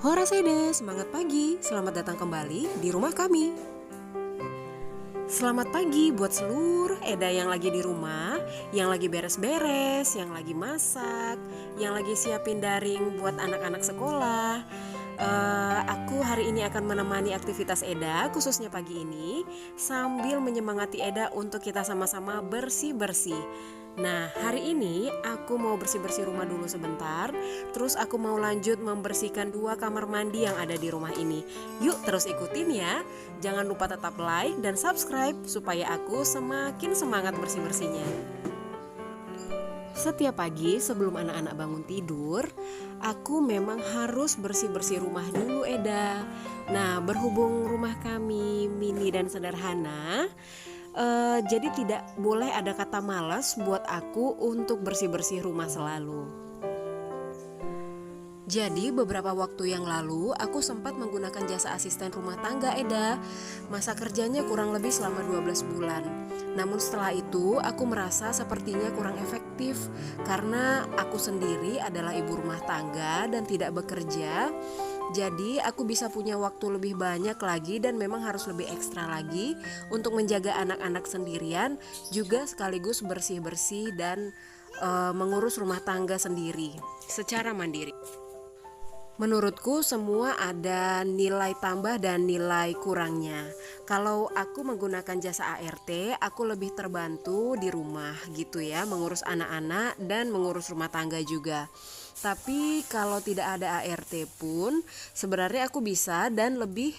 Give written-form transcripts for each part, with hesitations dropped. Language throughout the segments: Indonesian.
Hora Sede, semangat pagi. Selamat datang kembali di rumah kami. Selamat pagi buat seluruh Eda yang lagi di rumah, yang lagi beres-beres, yang lagi masak, yang lagi siapin daring buat anak-anak sekolah. Aku hari ini akan menemani aktivitas Eda, khususnya pagi ini, sambil menyemangati Eda untuk kita sama-sama bersih-bersih. Nah, hari ini aku mau bersih-bersih rumah dulu sebentar. Terus aku mau lanjut membersihkan 2 kamar mandi yang ada di rumah ini. Yuk terus ikutin ya. Jangan lupa tetap like dan subscribe supaya aku semakin semangat bersih-bersihnya. Setiap pagi sebelum anak-anak bangun tidur, aku memang harus bersih-bersih rumah dulu, Eda. Nah, berhubung rumah kami mini dan sederhana, jadi tidak boleh ada kata malas buat aku untuk bersih-bersih rumah selalu. Jadi beberapa waktu yang lalu aku sempat menggunakan jasa asisten rumah tangga, Eda. Masa kerjanya kurang lebih selama 12 bulan. Namun setelah itu aku merasa sepertinya kurang efektif karena aku sendiri adalah ibu rumah tangga dan tidak bekerja. Jadi aku bisa punya waktu lebih banyak lagi dan memang harus lebih ekstra lagi untuk menjaga anak-anak sendirian, juga sekaligus bersih-bersih dan mengurus rumah tangga sendiri secara mandiri. Menurutku semua ada nilai tambah dan nilai kurangnya. Kalau aku menggunakan jasa ART, aku lebih terbantu di rumah gitu ya, mengurus anak-anak dan mengurus rumah tangga juga. Tapi kalau tidak ada ART pun sebenarnya aku bisa dan lebih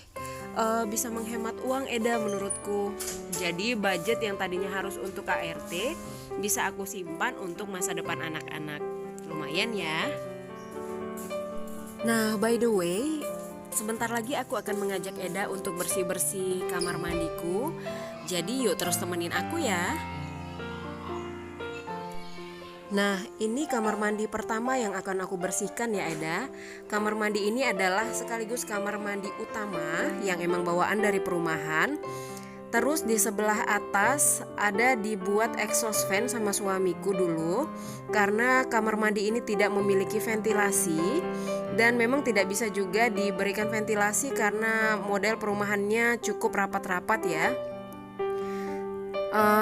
bisa menghemat uang, Eda, menurutku. Jadi budget yang tadinya harus untuk ART bisa aku simpan untuk masa depan anak-anak. Lumayan ya. Nah, by the way, sebentar lagi aku akan mengajak Eda untuk bersih-bersih kamar mandiku. Jadi yuk terus temenin aku ya. Nah, ini kamar mandi pertama yang akan aku bersihkan ya, Eda. Kamar mandi ini adalah sekaligus kamar mandi utama yang emang bawaan dari perumahan. Terus di sebelah atas ada dibuat exhaust fan sama suamiku dulu, karena kamar mandi ini tidak memiliki ventilasi dan memang tidak bisa juga diberikan ventilasi karena model perumahannya cukup rapat-rapat ya.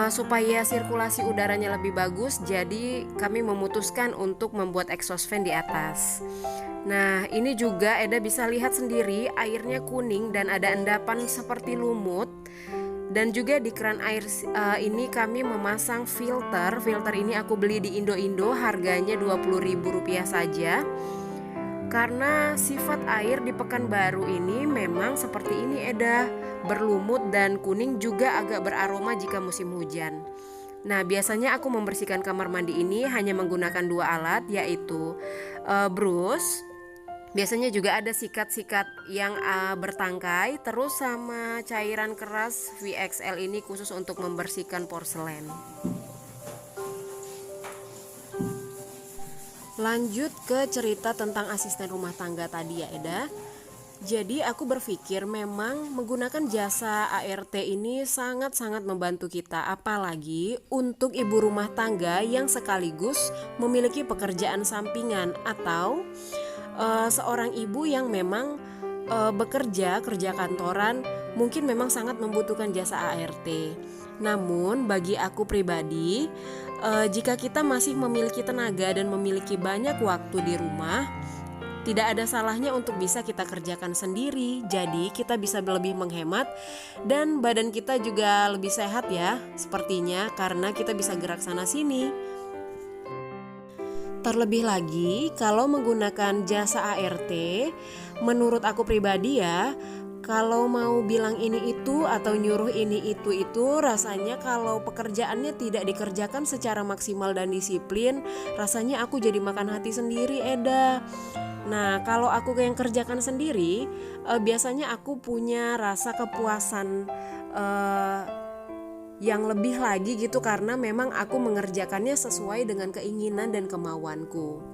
Supaya sirkulasi udaranya lebih bagus, jadi kami memutuskan untuk membuat exhaust fan di atas. Nah, ini juga Eda bisa lihat sendiri, airnya kuning dan ada endapan seperti lumut. Dan juga di keran air ini kami memasang filter. Filter ini aku beli di Indo-Indo, harganya Rp20.000 saja. Karena sifat air di Pekanbaru ini memang seperti ini, Eda, berlumut dan kuning, juga agak beraroma jika musim hujan. Nah, biasanya aku membersihkan kamar mandi ini hanya menggunakan 2 alat, yaitu brush. Biasanya juga ada sikat-sikat yang bertangkai, terus sama cairan keras VXL ini khusus untuk membersihkan porselen. Lanjut ke cerita tentang asisten rumah tangga tadi ya, Eda. Jadi aku berpikir memang menggunakan jasa ART ini sangat-sangat membantu kita, apalagi untuk ibu rumah tangga yang sekaligus memiliki pekerjaan sampingan atau seorang ibu yang memang kerja kantoran, mungkin memang sangat membutuhkan jasa ART. Namun bagi aku pribadi, jika kita masih memiliki tenaga dan memiliki banyak waktu di rumah, tidak ada salahnya untuk bisa kita kerjakan sendiri. Jadi kita bisa lebih menghemat dan badan kita juga lebih sehat ya, sepertinya, karena kita bisa gerak sana sini. Terlebih lagi kalau menggunakan jasa ART, menurut aku pribadi ya, kalau mau bilang ini itu atau nyuruh ini itu rasanya kalau pekerjaannya tidak dikerjakan secara maksimal dan disiplin, rasanya aku jadi makan hati sendiri, Eda. Nah, kalau aku yang kerjakan sendiri, biasanya aku punya rasa kepuasan yang lebih lagi gitu, karena memang aku mengerjakannya sesuai dengan keinginan dan kemauanku.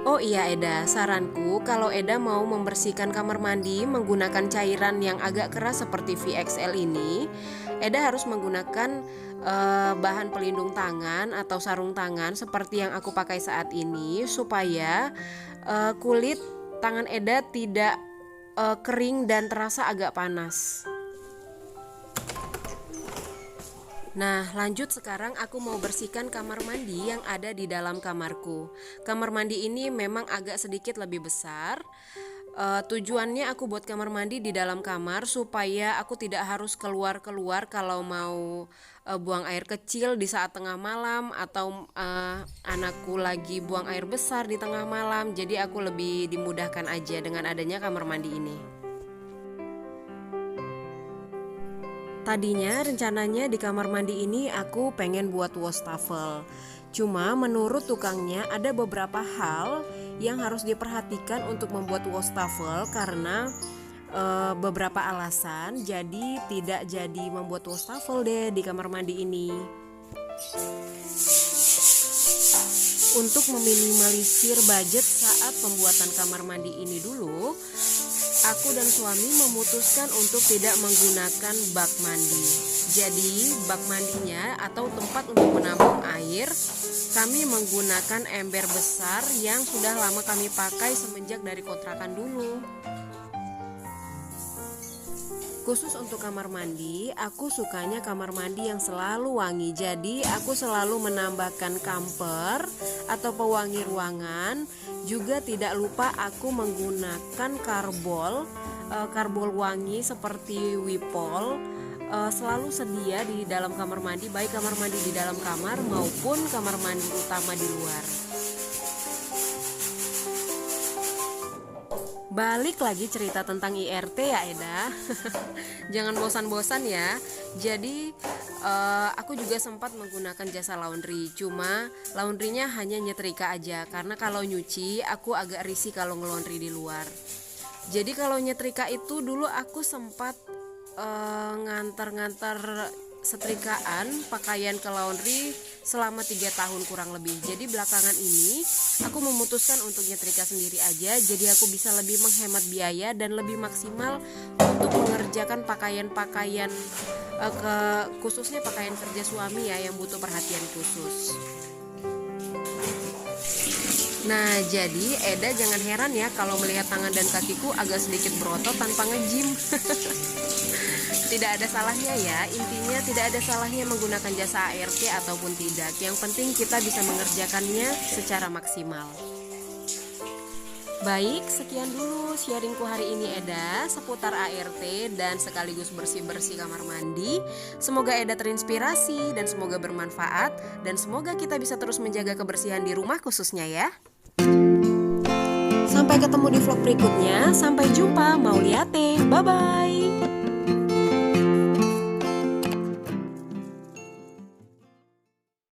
Oh iya, Eda, saranku kalau Eda mau membersihkan kamar mandi menggunakan cairan yang agak keras seperti VXL ini, Eda harus menggunakan bahan pelindung tangan atau sarung tangan seperti yang aku pakai saat ini supaya kulit tangan Eda tidak kering dan terasa agak panas. Nah, lanjut sekarang aku mau bersihkan kamar mandi yang ada di dalam kamarku. Kamar mandi ini memang agak sedikit lebih besar. Tujuannya aku buat kamar mandi di dalam kamar supaya aku tidak harus keluar-keluar kalau mau buang air kecil di saat tengah malam atau anakku lagi buang air besar di tengah malam. Jadi aku lebih dimudahkan aja dengan adanya kamar mandi ini. Tadinya rencananya di kamar mandi ini aku pengen buat wastafel. Cuma menurut tukangnya ada beberapa hal yang harus diperhatikan untuk membuat wastafel karena beberapa alasan. Jadi tidak jadi membuat wastafel deh di kamar mandi ini. Untuk meminimalisir budget saat pembuatan kamar mandi ini dulu, aku dan suami memutuskan untuk tidak menggunakan bak mandi. Jadi bak mandinya atau tempat untuk menampung air, kami menggunakan ember besar yang sudah lama kami pakai semenjak dari kontrakan dulu. Khusus untuk kamar mandi, aku sukanya kamar mandi yang selalu wangi. Jadi aku selalu menambahkan kamper atau pewangi ruangan. Juga tidak lupa aku menggunakan karbol wangi seperti Wipol. Selalu sedia di dalam kamar mandi, baik kamar mandi di dalam kamar maupun kamar mandi utama di luar. Balik lagi cerita tentang IRT ya Eda. Jangan bosan-bosan ya. Jadi aku juga sempat menggunakan jasa laundry. Cuma laundrynya hanya nyetrika aja. Karena kalau nyuci aku agak risih kalau ngelondri di luar. Jadi kalau nyetrika itu dulu aku sempat nganter-nganter setrikaan pakaian ke laundry selama 3 tahun kurang lebih. Jadi belakangan ini aku memutuskan untuk nyetrika sendiri aja. Jadi aku bisa lebih menghemat biaya dan lebih maksimal untuk mengerjakan pakaian-pakaian khususnya pakaian kerja suami ya yang butuh perhatian khusus. Nah, jadi Eda jangan heran ya kalau melihat tangan dan kakiku agak sedikit berotot tanpa nge-gym. Tidak ada salahnya ya, intinya tidak ada salahnya menggunakan jasa ART ataupun tidak. Yang penting kita bisa mengerjakannya secara maksimal. Baik, sekian dulu sharingku hari ini Eda seputar ART dan sekaligus bersih-bersih kamar mandi. Semoga Eda terinspirasi dan semoga bermanfaat. Dan semoga kita bisa terus menjaga kebersihan di rumah khususnya ya. Sampai ketemu di vlog berikutnya. Sampai jumpa, Mauliate. Bye-bye.